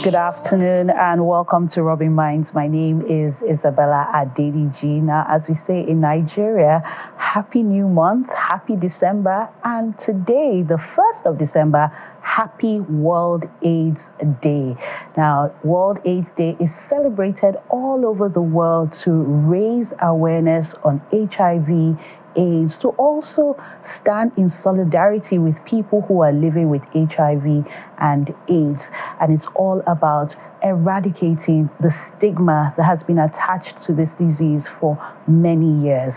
good afternoon, and welcome to Rubbin Minds. My name is Isabella Adeliji. Now, as we say in Nigeria, happy new month, happy December, and today, the 1st of December, happy World AIDS Day. Now, World AIDS Day is celebrated all over the world to raise awareness on HIV, AIDS, to also stand in solidarity with people who are living with HIV and AIDS. And it's all about eradicating the stigma that has been attached to this disease for many years.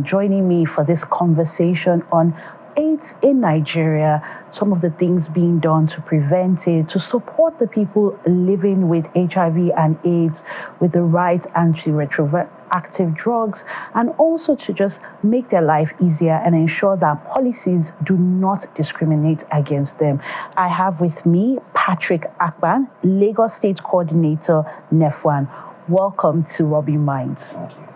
Joining me for this conversation on AIDS in Nigeria, some of the things being done to prevent it, to support the people living with HIV and AIDS with the right antiretroactive drugs, and also to just make their life easier and ensure that policies do not discriminate against them. I have with me Patrick Akpan, Lagos State Coordinator, NEFWAN. Welcome to Rubbin Minds. Thank you.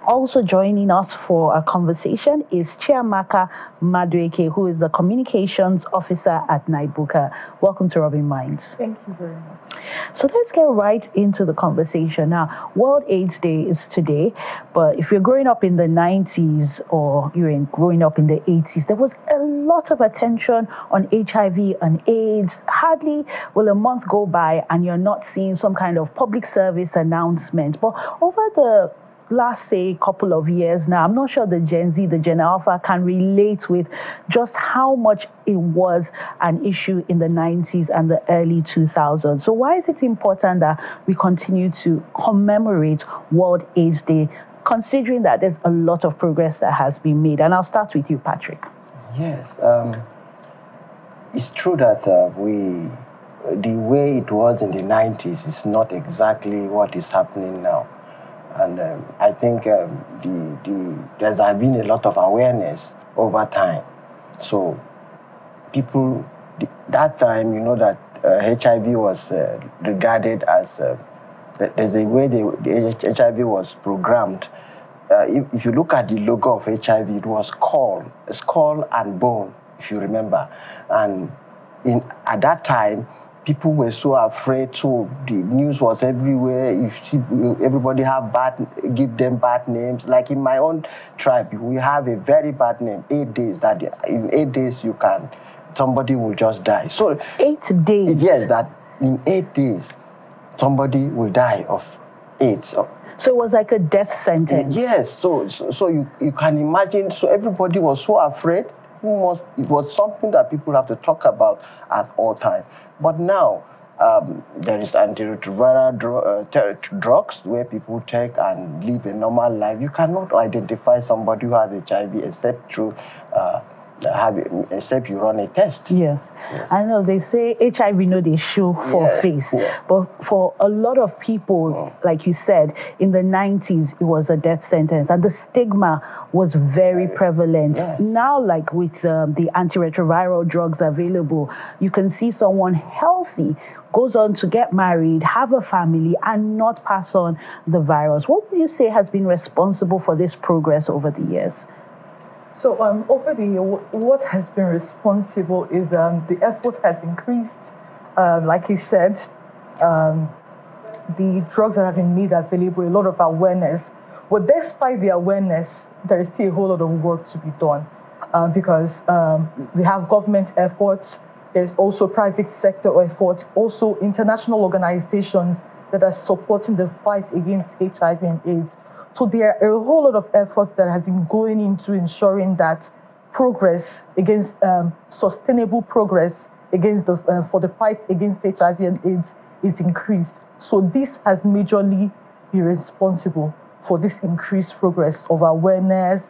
Also joining us for a conversation is Chiamaka Madueke, who is the Communications Officer at NIBUCA. Welcome to Rubbin Minds. Thank you very much. So let's get right into the conversation. Now, World AIDS Day is today, but if you're growing up in the 90s or growing up in the 80s, there was a lot of attention on HIV and AIDS. Hardly will a month go by and you're not seeing some kind of public service announcement. But over the last, say, couple of years now, I'm not sure the Gen Z, the Gen Alpha can relate with just how much it was an issue in the 90s and the early 2000s. So why is it important that we continue to commemorate World AIDS Day, considering that there's a lot of progress that has been made? And I'll start with you, Patrick. Yes, it's true that the way it was in the 90s is not exactly what is happening now. And I think there's been a lot of awareness over time. So people, that time, you know that HIV was regarded as, there's a way the HIV was programmed. If you look at the logo of HIV, it was skull and bone, if you remember. And at that time, people were so afraid, so the news was everywhere. If everybody give them bad names. Like in my own tribe, we have a very bad name, 8 days, that in 8 days somebody will just die. So 8 days? Yes, that in 8 days, somebody will die of AIDS. So it was like a death sentence? Yes, so you can imagine, so everybody was so afraid. It was something that people have to talk about at all times. But now, there is antiretroviral drugs where people take and live a normal life. You cannot identify somebody who has HIV except through except you run a test. Yes. I know they say HIV no they show for face, but for a lot of people, like you said, in the 90s it was a death sentence, and the stigma was very prevalent. Now, like with the antiretroviral drugs available, you can see someone healthy goes on to get married, have a family, and not pass on the virus. What would you say has been responsible for this progress over the years? So over the year, what has been responsible is the effort has increased. Like he said, the drugs that have been made available, a lot of awareness. But despite the awareness, there is still a whole lot of work to be done because we have government efforts. There's also private sector efforts, also international organizations that are supporting the fight against HIV and AIDS. So there are a whole lot of efforts that have been going into ensuring that progress against sustainable progress against for the fight against HIV and AIDS is increased. So this has majorly been responsible for this increased progress of awareness.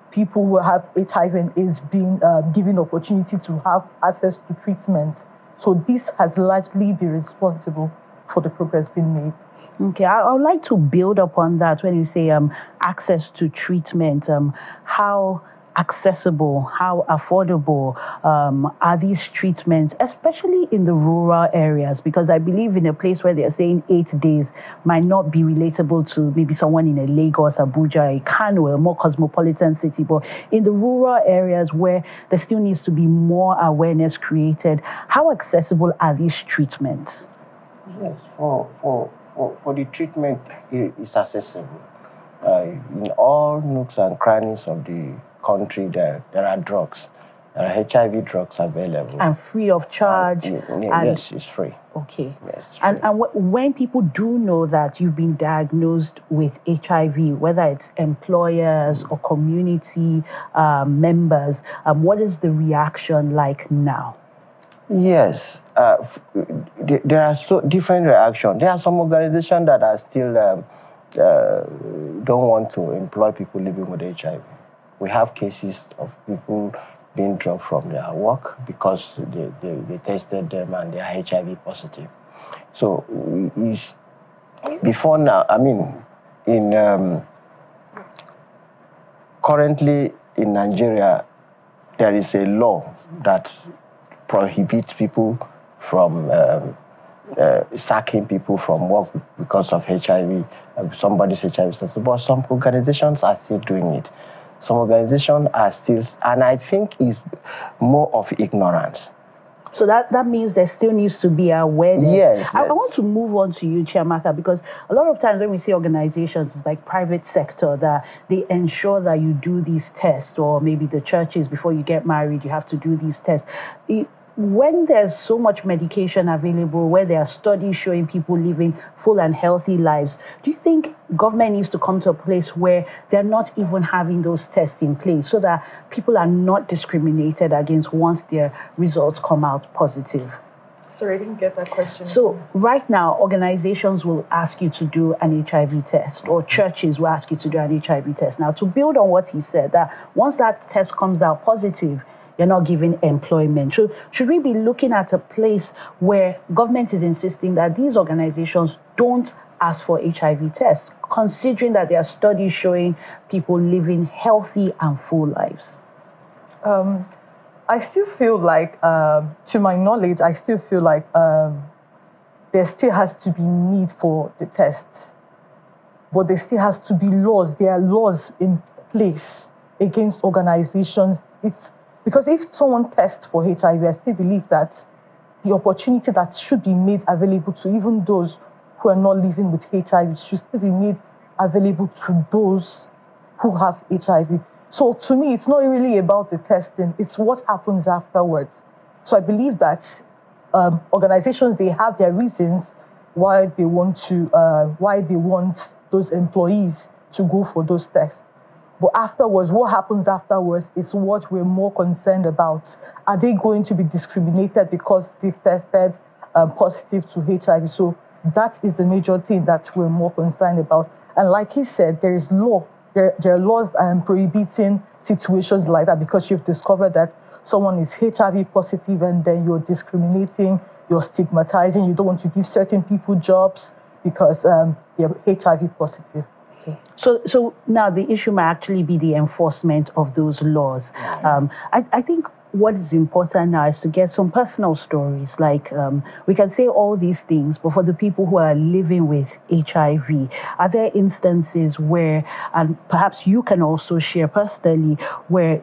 People who have HIV and AIDS being given opportunity to have access to treatment. So this has largely been responsible for the progress being made. Okay, I would like to build upon that when you say access to treatment. How accessible, how affordable are these treatments, especially in the rural areas? Because I believe in a place where they're saying 8 days might not be relatable to maybe someone in a Lagos, Abuja, a Kano, a more cosmopolitan city, but in the rural areas where there still needs to be more awareness created, how accessible are these treatments? Yes, for the treatment, it is accessible. In all nooks and crannies of the country, there are drugs. There are HIV drugs available. And free of charge? Yes, it's free. Okay. Yes, it's free. And when people do know that you've been diagnosed with HIV, whether it's employers or community members, what is the reaction like now? Yes, there are so different reactions. There are some organizations that are still don't want to employ people living with HIV. We have cases of people being dropped from their work because they tested them and they are HIV positive. So before now, I mean, currently in Nigeria, there is a law that prohibits people from sacking people from work because of HIV, somebody's HIV status. But some organizations are still doing it. Some organizations are still, and I think it's more of ignorance. So that means there still needs to be awareness. Yes. I want to move on to you, Chiamaka, because a lot of times when we see organizations, it's like private sector, that they ensure that you do these tests, or maybe the churches, before you get married, you have to do these tests. When there's so much medication available, where there are studies showing people living full and healthy lives, do you think government needs to come to a place where they're not even having those tests in place so that people are not discriminated against once their results come out positive? Sorry, I didn't get that question. So right now, organizations will ask you to do an HIV test, or churches will ask you to do an HIV test. Now, to build on what he said, that once that test comes out positive, you're not given employment. So should we be looking at a place where government is insisting that these organizations don't ask for HIV tests, considering that there are studies showing people living healthy and full lives? I still feel like, to my knowledge, I still feel like there still has to be need for the tests. But there still has to be laws. There are laws in place against organizations. Because if someone tests for HIV, I still believe that the opportunity that should be made available to even those who are not living with HIV should still be made available to those who have HIV. So to me, it's not really about the testing, it's what happens afterwards. So I believe that organizations, they have their reasons why they want those employees to go for those tests. But afterwards, what happens afterwards is what we're more concerned about. Are they going to be discriminated because they tested positive to HIV? So that is the major thing that we're more concerned about. And like he said, there is law. There are laws prohibiting situations like that, because you've discovered that someone is HIV positive and then you're discriminating, you're stigmatizing, you don't want to give certain people jobs because they're HIV positive. So now the issue might actually be the enforcement of those laws. I think what is important now is to get some personal stories. Like we can say all these things, but for the people who are living with HIV, are there instances where, and perhaps you can also share personally, where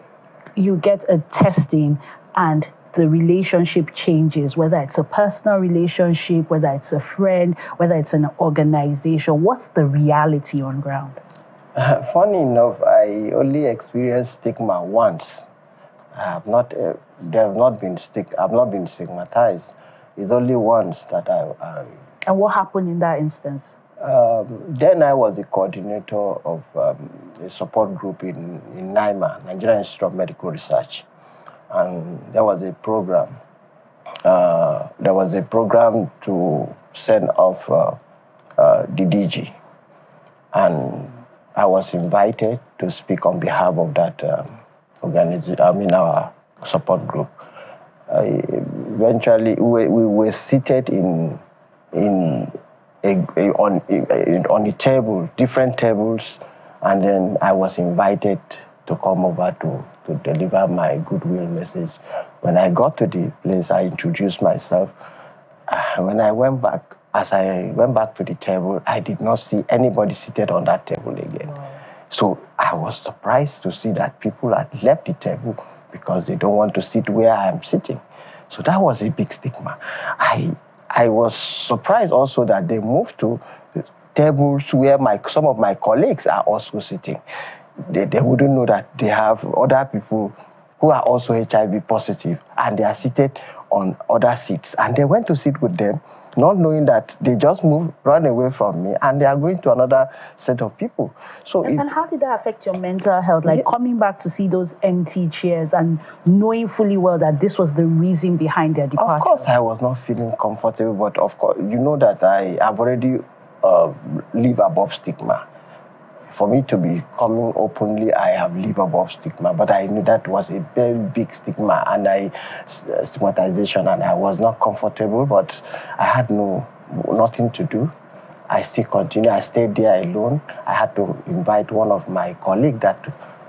you get a testing and the relationship changes, whether it's a personal relationship, whether it's a friend, whether it's an organization? What's the reality on ground? Funny enough, I only experienced stigma once. I've not been stigmatized. It's only once that I. And what happened in that instance? Then I was the coordinator of a support group in NIMA, Nigerian Institute of Medical Research. And there was a program. There was a program to send off the DG, and I was invited to speak on behalf of that organization. I mean, our support group. Eventually, we were seated on a table, different tables, and then I was invited to come over to to deliver my goodwill message. When I got to the place, I introduced myself. When I went back, as I went back to the table, I did not see anybody seated on that table again. Wow. So I was surprised to see that people had left the table because they don't want to sit where I am sitting. So that was a big stigma. I was surprised also that they moved to tables where some of my colleagues are also sitting. They wouldn't know that they have other people who are also HIV positive, and they are seated on other seats. And they went to sit with them, not knowing that they just run away from me, and they are going to another set of people. So and how did that affect your mental health? Like coming back to see those empty chairs and knowing fully well that this was the reason behind their departure? Of course, I was not feeling comfortable, but of course, you know that I have already live above stigma. For me to be coming openly, I have lived above stigma, but I knew that was a very big stigma and stigmatization, and I was not comfortable, but I had nothing to do. I still continued. I stayed there alone. I had to invite one of my colleagues that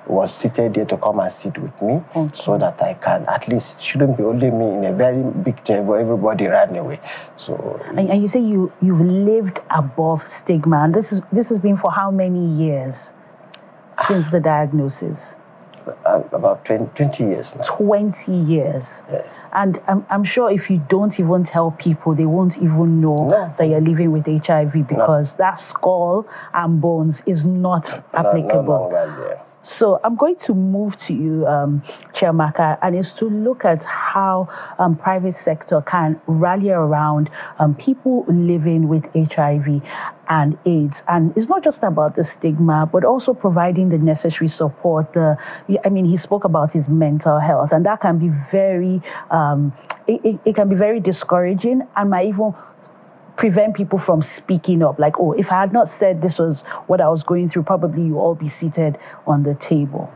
was seated there to come and sit with me, so that I can, at least, it shouldn't be only me in a very big table, everybody ran away. So, and you say you've lived above stigma, and this has been for how many years since the diagnosis? About 20 years now. 20 years. Yes. And I'm sure if you don't even tell people, they won't even know that you're living with HIV, because that skull and bones is not applicable. No longer there. So I'm going to move to you, Chiamaka, and it's to look at how private sector can rally around people living with HIV and AIDS. And it's not just about the stigma, but also providing the necessary support. He spoke about his mental health, and that can be very, it can be very discouraging, and might even prevent people from speaking up. Like, if I had not said this was what I was going through, probably you all be seated on the table.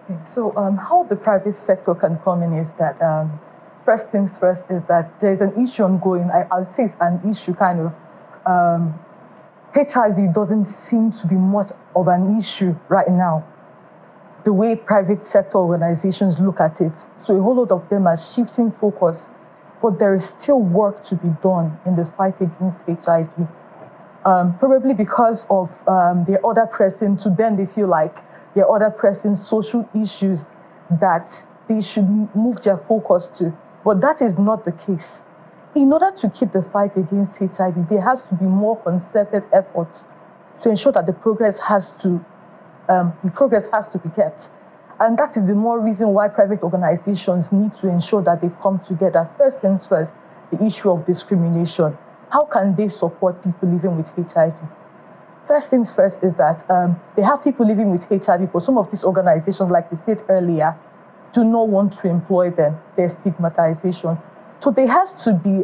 Okay, so how the private sector can come in is that, first things first, is that there's an issue ongoing. I'll say it's an issue kind of, HIV doesn't seem to be much of an issue right now, the way private sector organizations look at it. So a whole lot of them are shifting focus, but there is still work to be done in the fight against HIV. Probably because of their other pressing, to them they feel like there are other pressing social issues that they should move their focus to. But that is not the case. In order to keep the fight against HIV, there has to be more concerted efforts to ensure that the progress has to be kept. And that is the more reason why private organizations need to ensure that they come together. First things first, the issue of discrimination. How can they support people living with HIV? First things first is that they have people living with HIV, but some of these organizations, like we said earlier, do not want to employ them. There's stigmatization. So there has to be,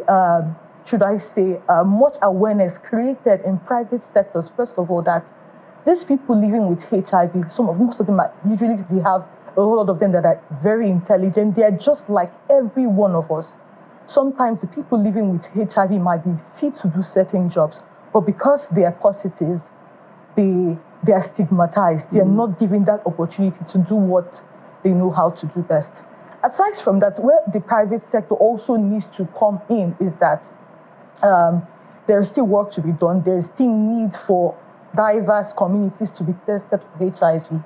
much awareness created in private sectors, first of all, that these people living with HIV, most of them we have a whole lot of them that are very intelligent. They are just like every one of us. Sometimes the people living with HIV might be fit to do certain jobs, but because they are positive, they are stigmatized. They are not given that opportunity to do what they know how to do best. Aside from that, where the private sector also needs to come in is that there is still work to be done. There is still need for diverse communities to be tested for HIV.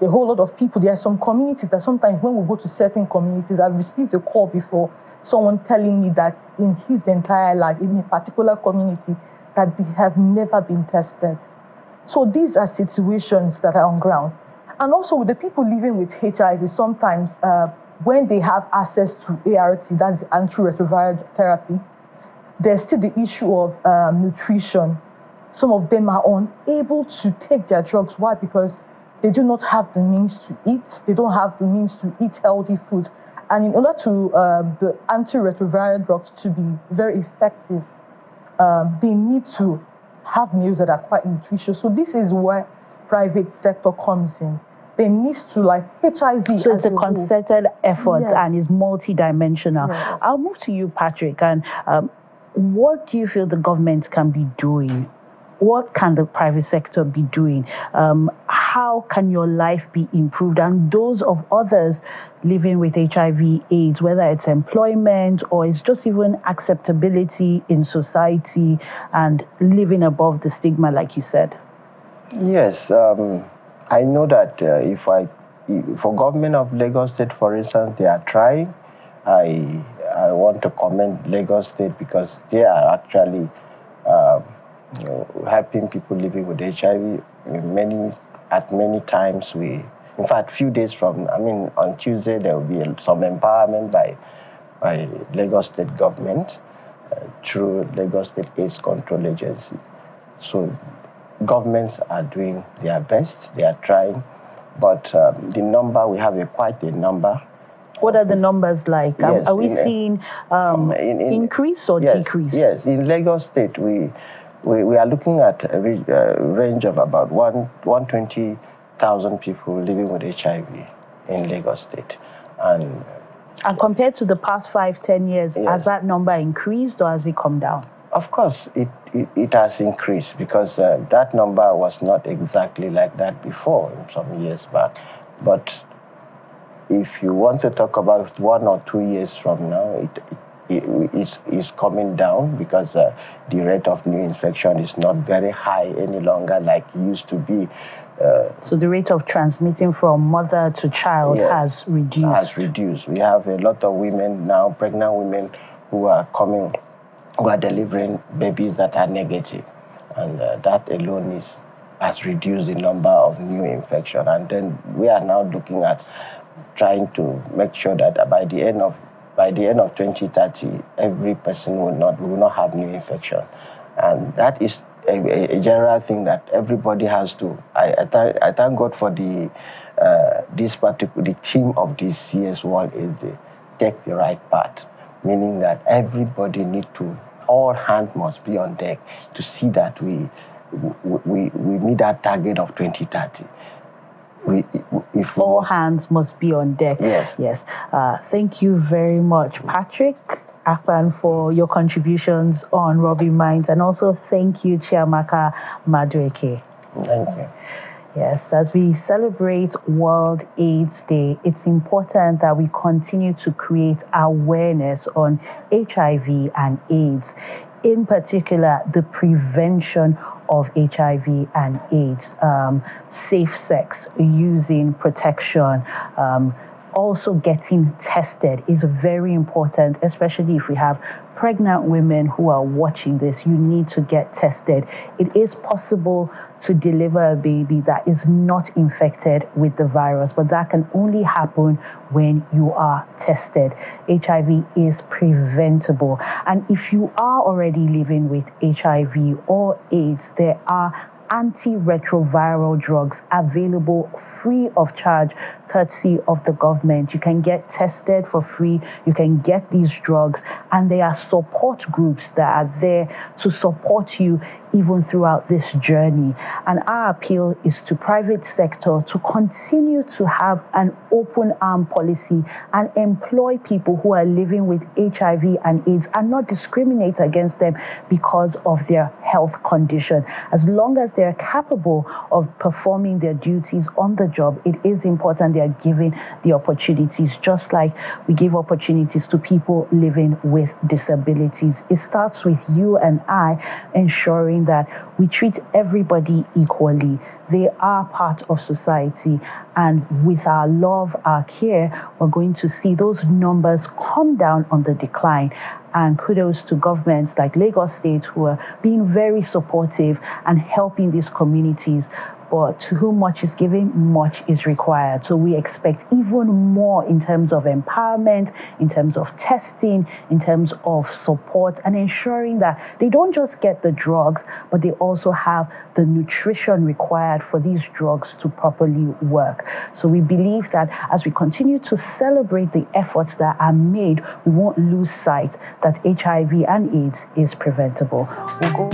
A whole lot of people, there are some communities that sometimes when we go to certain communities, I've received a call before, someone telling me that in his entire life, in a particular community, that they have never been tested. So these are situations that are on ground. And also with the people living with HIV, sometimes when they have access to ART, that's antiretroviral therapy, there's still the issue of nutrition. Some of them are unable to take their drugs. Why? Because they do not have the means to eat. They don't have the means to eat healthy food. And in order to the antiretroviral drugs to be very effective, they need to have meals that are quite nutritious. So this is where private sector comes in. There needs to, like, HIV. So it's a concerted effort, yes, and is multidimensional. Yes. I'll move to you, Patrick. And what do you feel the government can be doing what can the private sector be doing? How can your life be improved, and those of others living with HIV/AIDS, whether it's employment or it's just even acceptability in society and living above the stigma, like you said? Yes, I know that for government of Lagos State, for instance, they are trying. I want to commend Lagos State because they are actually helping people living with HIV. At many times in fact, few days from, on Tuesday there will be some empowerment by Lagos State government through Lagos State AIDS Control Agency. So governments are doing their best, they are trying, but the number, we have quite a number. What are the numbers like? Yes, are we seeing increase or decrease? Yes, in Lagos State, we are looking at a range of about 120,000 people living with HIV in Lagos State. And compared to the past 5-10 years, yes, has that number increased or has it come down? Of course, it has increased because that number was not exactly like that before, some years back. But if you want to talk about 1 or 2 years from now, it is coming down because the rate of new infection is not very high any longer like it used to be. So the rate of transmitting from mother to child, yes, has reduced. Has reduced. We have a lot of women now, pregnant women, who are delivering babies that are negative, and that alone has reduced the number of new infection. And then we are now looking at trying to make sure that by the end of 2030, every person will not have new infection, and that is a general thing that everybody has to. I thank God for the theme of this year's one is the take the right path, meaning that everybody all hands must be on deck to see that we meet that target of 2030. All hands must be on deck. Yes. Yes. Thank you very much, Patrick Akpan, for your contributions on Rubbin Minds, and also thank you, Chiamaka Madueke. Thank you. Yes, as we celebrate World AIDS Day, it's important that we continue to create awareness on HIV and AIDS, in particular the prevention of HIV and AIDS, safe sex, using protection, also getting tested is very important, especially if we have pregnant women who are watching this. You need to get tested. It is possible to deliver a baby that is not infected with the virus, but that can only happen when you are tested. HIV is preventable. And if you are already living with HIV or AIDS, there are antiretroviral drugs available free of charge, courtesy of the government. You can get tested for free. You can get these drugs, and there are support groups that are there to support you even throughout this journey. And our appeal is to private sector to continue to have an open arm policy and employ people who are living with HIV and AIDS and not discriminate against them because of their health condition. As long as they are capable of performing their duties on the job, it is important they are given the opportunities, just like we give opportunities to people living with disabilities. It starts with you and I ensuring that we treat everybody equally. They are part of society, and with our love, our care, we're going to see those numbers come down on the decline. And kudos to governments like Lagos State who are being very supportive and helping these communities. But to whom much is given, much is required. So we expect even more in terms of empowerment, in terms of testing, in terms of support, and ensuring that they don't just get the drugs, but they also have the nutrition required for these drugs to properly work. So we believe that as we continue to celebrate the efforts that are made, we won't lose sight that HIV and AIDS is preventable. We'll go